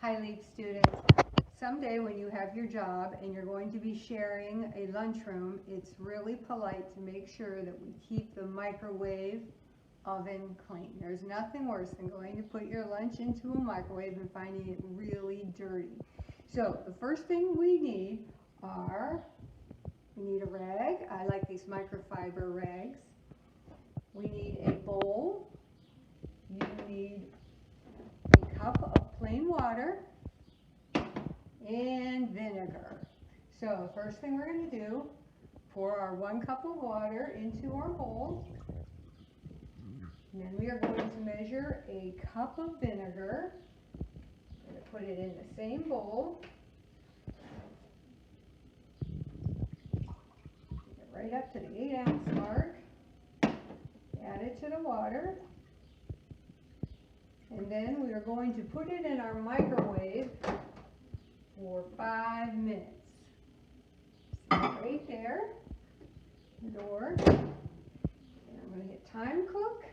Hi, LEEP students. Someday when you have your job and you're going to be sharing a lunchroom, it's really polite to make sure that we keep the microwave oven clean. There's nothing worse than going to put your lunch into a microwave and finding it really dirty. So the first thing we need a rag. I like these microfiber rags. We need a bowl. You need a cup of plain water and vinegar. So the first thing we're going to do, pour our 1 cup of water into our bowl. And then we are going to measure a cup of vinegar. I'm going to put it in the same bowl. Get right up to the 8-ounce mark. Add it to the water. And then we are going to put it in our microwave for 5 minutes. So right there, the door. And I'm going to hit time cook.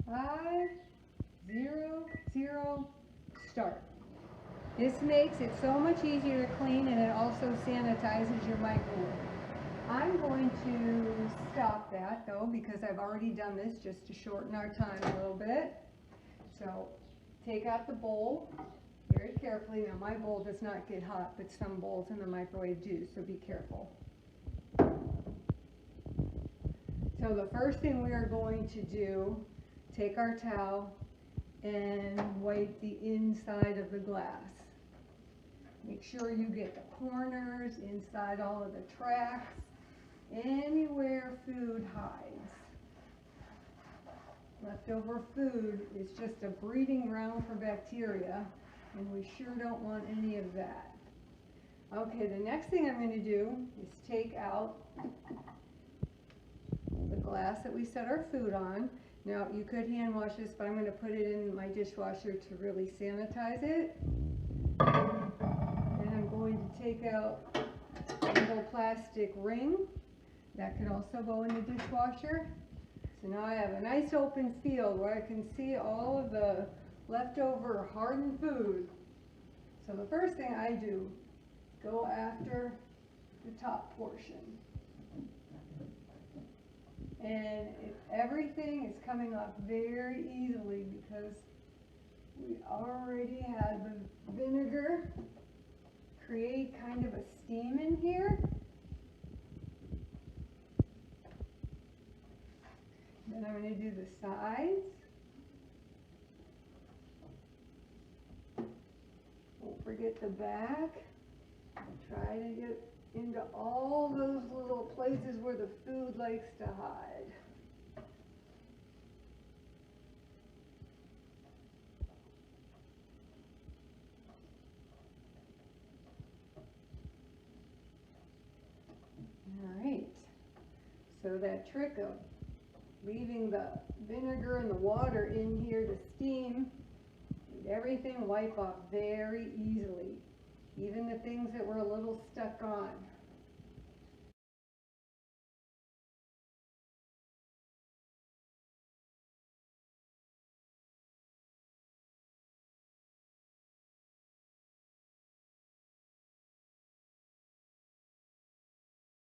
5, 0, 0, start. This makes it so much easier to clean, and it also sanitizes your microwave. I'm going to stop that though because I've already done this just to shorten our time a little bit. So take out the bowl very carefully. Now my bowl does not get hot, but some bowls in the microwave do, so be careful. So the first thing we are going to do, take our towel and wipe the inside of the glass. Make sure you get the corners, inside all of the tracks, anywhere food hides. Leftover food is just a breeding ground for bacteria, and we sure don't want any of that. Okay, the next thing I'm going to do is take out the glass that we set our food on. Now, you could hand wash this, but I'm going to put it in my dishwasher to really sanitize it. And I'm going to take out a little plastic ring. That could also go in the dishwasher. So now I have a nice open field where I can see all of the leftover hardened food. So the first thing I do, go after the top portion. And everything is coming off very easily because we already had the vinegar create kind of a steam in here. Then I'm going to do the sides. Don't forget the back. Try to get into all those little places where the food likes to hide. All right. So that trick of leaving the vinegar and the water in here to steam, made everything wipe off very easily, even the things that were a little stuck on.